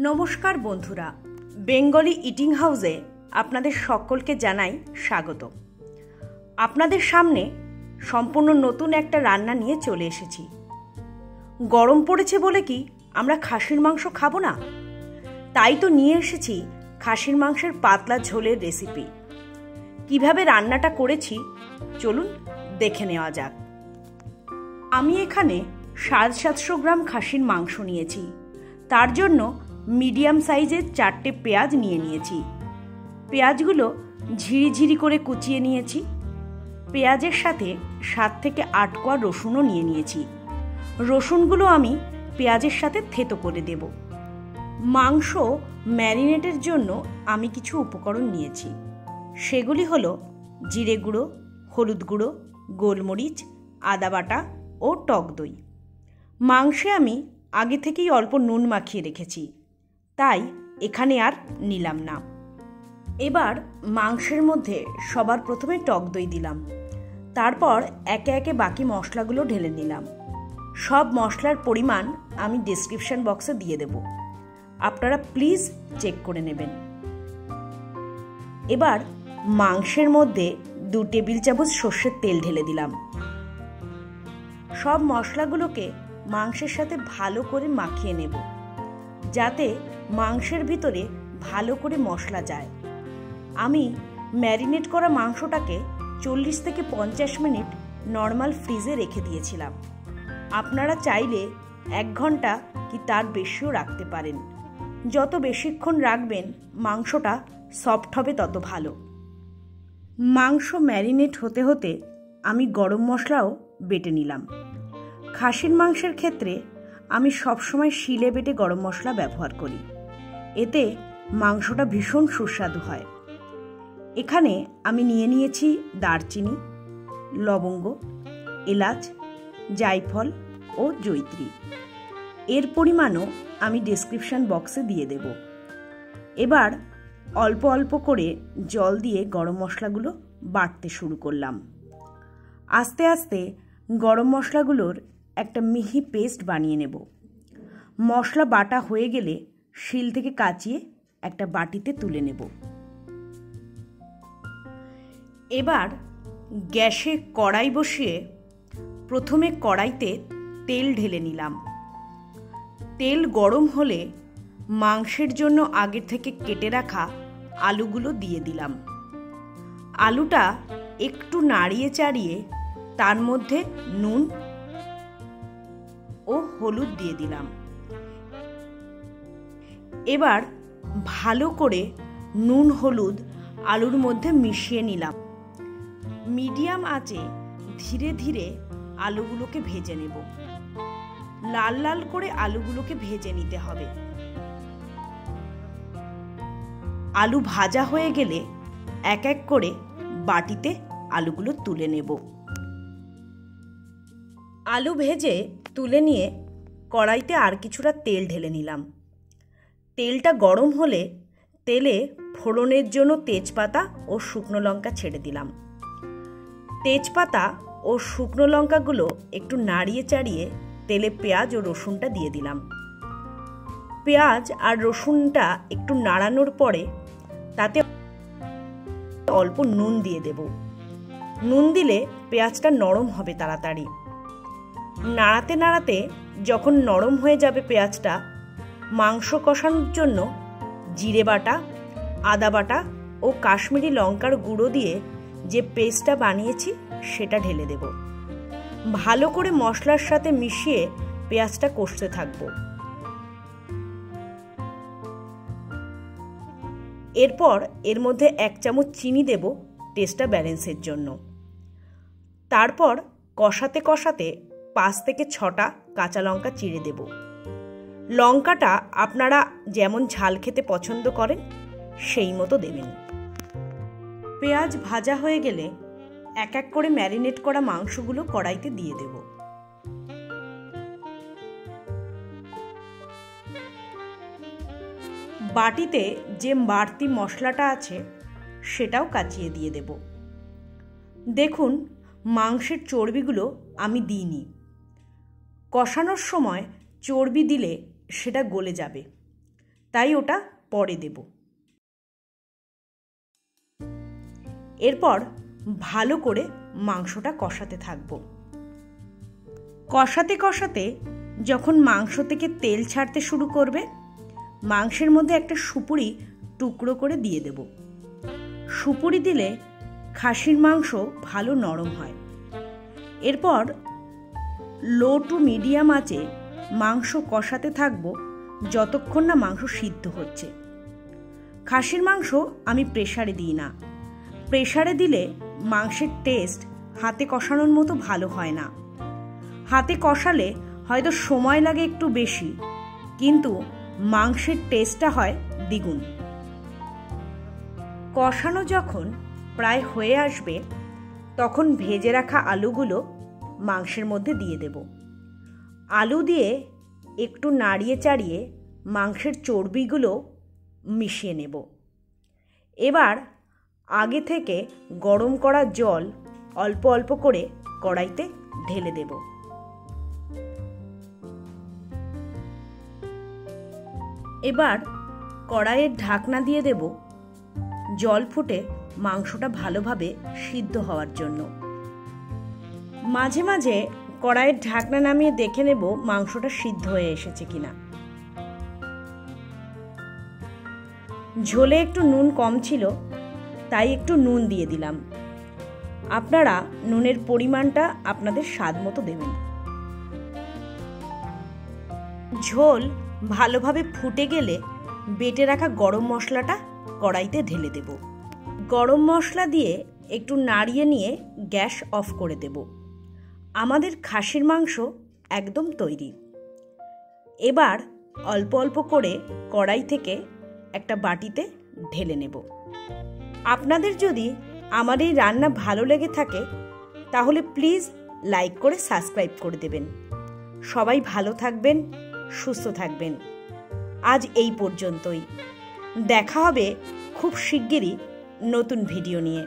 নমস্কার বন্ধুরা, Bengali eating হাউসে আপনাদের সকলকে জানাই স্বাগত। আপনাদের সামনে সম্পূর্ণ নতুন একটা রান্না নিয়ে চলে এসেছি। গরম পড়েছে বলে কি আমরা খাসির মাংস খাবো না? তাই তো নিয়ে এসেছি খাসির মাংসের পাতলা ঝোলের রেসিপি। কিভাবে রান্নাটা করেছি চলুন দেখে নেওয়া যাক। আমি এখানে 750 গ্রাম খাসির মাংস নিয়েছি। তার জন্য মিডিয়াম সাইজের 4টে পেঁয়াজ নিয়ে নিয়েছি। পেঁয়াজগুলো ঝিরিঝিরি করে কুচিয়ে নিয়েছি। পেঁয়াজের সাথে 7 থেকে 8 কোয়া রসুনও নিয়ে নিয়েছি। রসুনগুলো আমি পেঁয়াজের সাথে থেতো করে দেব। মাংস ম্যারিনেটের জন্য আমি কিছু উপকরণ নিয়েছি। সেগুলি হলো জিরে গুঁড়ো, হলুদ গুঁড়ো, গোলমরিচ, আদা বাটা ও টক দই। মাংসে আমি আগে থেকেই অল্প নুন মাখিয়ে রেখেছি, তাই এখানে আর নিলাম না। এবার মাংসের মধ্যে সবার প্রথমে টক দই দিলাম। তারপর একে একে বাকি মশলাগুলো ঢেলে নিলাম। সব মশলার পরিমাণ আমি ডেসক্রিপশন বক্সে দিয়ে দেব, আপনারা প্লিজ চেক করে নেবেন। এবার মাংসের মধ্যে 2 টেবিল চামচ সর্ষের তেল ঢেলে দিলাম। সব মশলাগুলোকে মাংসের সাথে ভালো করে মাখিয়ে নেব, যাতে মাংসের ভিতরে ভালো করে মশলা যায়। আমি ম্যারিনেট করা মাংসটাকে 40 থেকে 50 মিনিট নর্মাল ফ্রিজে রেখে দিয়েছিলাম। আপনারা চাইলে 1 ঘন্টা কি তার বেশিও রাখতে পারেন। যত বেশিক্ষণ রাখবেন মাংসটা সফট হবে তত ভালো। মাংস ম্যারিনেট হতে হতে আমি গরম মশলাও বেটে নিলাম। খাসির মাংসের ক্ষেত্রে আমি সবসময় শিলে বেটে গরম মশলা ব্যবহার করি, এতে মাংসটা ভীষণ সুস্বাদু হয়। এখানে আমি নিয়ে নিয়েছি দারচিনি, লবঙ্গ, এলাচ, জায়ফল ও জয়িত্রী। এর পরিমাণও আমি ডেসক্রিপশন বক্সে দিয়ে দেব। এবার অল্প অল্প করে জল দিয়ে গরম মশলাগুলো বাটতে শুরু করলাম। আস্তে আস্তে গরম মশলাগুলোর একটা মিহি পেস্ট বানিয়ে নেব। মশলা বাটা হয়ে গেলে শিল থেকে কাচিয়ে একটা বাটিতে তুলে নেব। এবার গ্যাসে কড়াই বসিয়ে প্রথমে কড়াইতে তেল ঢেলে নিলাম। তেল গরম হলে মাংসের জন্য আগে থেকে কেটে রাখা আলুগুলো দিয়ে দিলাম। আলুটা একটু নাড়িয়ে চাড়িয়ে তার মধ্যে নুন ও হলুদ দিয়ে দিলাম। এবার ভালো করে নুন হলুদ আলুর মধ্যে মিশিয়ে নিলাম। মিডিয়াম আঁচে ধীরে ধীরে আলুগুলোকে ভেজে নেব। লাল লাল করে আলুগুলোকে ভেজে নিতে হবে। আলু ভাজা হয়ে গেলে এক এক করে বাটিতে আলুগুলো তুলে নেব। আলু ভেজে তুলে নিয়ে কড়াইতে আর কিছুটা তেল ঢেলে নিলাম। তেলটা গরম হলে তেলে ফোড়নের জন্য তেজপাতা ও শুকনো লঙ্কা ছেড়ে দিলাম। তেজপাতা ও শুকনো লঙ্কাগুলো একটু নাড়িয়ে চাড়িয়ে তেলে পেঁয়াজ ও রসুনটা দিয়ে দিলাম। পেঁয়াজ আর রসুনটা একটু নাড়ানোর পরে তাতে অল্প নুন দিয়ে দেব। নুন দিলে পেঁয়াজটা নরম হবে তাড়াতাড়ি। নাড়াতে নাড়াতে যখন নরম হয়ে যাবে পেঁয়াজটা, মাংস কষানোর জন্য জিরে বাটা, আদা বাটা ও কাশ্মীরি লঙ্কার গুঁড়ো দিয়ে যে পেস্টটা বানিয়েছি সেটা ঢেলে দেব। ভালো করে মশলার সাথে মিশিয়ে পেঁয়াজটা কষতে থাকবো। এরপর এর মধ্যে 1 চামচ চিনি দেব টেস্টটা ব্যালেন্সের জন্য। তারপর কষাতে কষাতে 5 থেকে 6টা কাঁচা লঙ্কা চিড়ে দেব। লঙ্কাটা আপনারা যেমন ঝাল খেতে পছন্দ করেন সেই মতো দেবেন। পেঁয়াজ ভাজা হয়ে গেলে এক এক করে ম্যারিনেট করা মাংসগুলো কড়াইতে দিয়ে দেব। বাটিতে যে বাড়তি মশলাটা আছে সেটাও কাচিয়ে দিয়ে দেব। দেখুন মাংসের চর্বিগুলো আমি দিইনি। কষানোর সময় চর্বি দিলে সেটা গলে যাবে, তাই ওটা পরে দেব। এরপর ভালো করে মাংসটা কষাতে থাকব। কষাতে কষাতে যখন মাংস থেকে তেল ছাড়তে শুরু করবে, মাংসের মধ্যে একটা সুপুরি টুকরো করে দিয়ে দেব। সুপুরি দিলে খাসির মাংস ভালো নরম হয়। এরপর লো টু মিডিয়াম আঁচে মাংস কষাতে থাকব যতক্ষণ না মাংস সিদ্ধ হচ্ছে। খাসির মাংস আমি প্রেসারে দিই না। প্রেসারে দিলে মাংসের টেস্ট হাতে কষানোর মতো ভালো হয় না। হাতে কষালে হয়তো সময় লাগে একটু বেশি, কিন্তু মাংসের টেস্টটা হয় দ্বিগুণ। কষানো যখন প্রায় হয়ে আসবে, তখন ভেজে রাখা আলুগুলো মাংসের মধ্যে দিয়ে দেব। আলু দিয়ে একটু নাড়িয়ে চাড়িয়ে মাংসের চর্বিগুলো মিশিয়ে নেব। এবার আগে থেকে গরম করা জল অল্প অল্প করে কড়াইতে ঢেলে দেব। এবার কড়াইয়ের ঢাকনা দিয়ে দেব, জল ফুটে মাংসটা ভালোভাবে সিদ্ধ হওয়ার জন্য। মাঝে মাঝে কড়াইয়ের ঢাকনা নামিয়ে দেখে নেব মাংসটা সিদ্ধ হয়ে এসেছে কিনা। ঝোলে একটু নুন কম ছিল, তাই একটু নুন দিয়ে দিলাম। আপনারা নুনের পরিমাণটা আপনাদের স্বাদ মতো দেবেন। ঝোল ভালোভাবে ফুটে গেলে বেটে রাখা গরম মশলাটা কড়াইতে ঢেলে দেব। গরম মশলা দিয়ে একটু নাড়িয়ে নিয়ে গ্যাস অফ করে দেব। আমাদের খাসির মাংস একদম তৈরি। এবার অল্প অল্প করে কড়াই থেকে একটা বাটিতে ঢেলে নেব। আপনাদের যদি আমার এই রান্না ভালো লেগে থাকে, তাহলে প্লিজ লাইক করে সাবস্ক্রাইব করে দেবেন। সবাই ভালো থাকবেন, সুস্থ থাকবেন। আজ এই পর্যন্তই। দেখা হবে খুব শিগগিরই নতুন ভিডিও নিয়ে।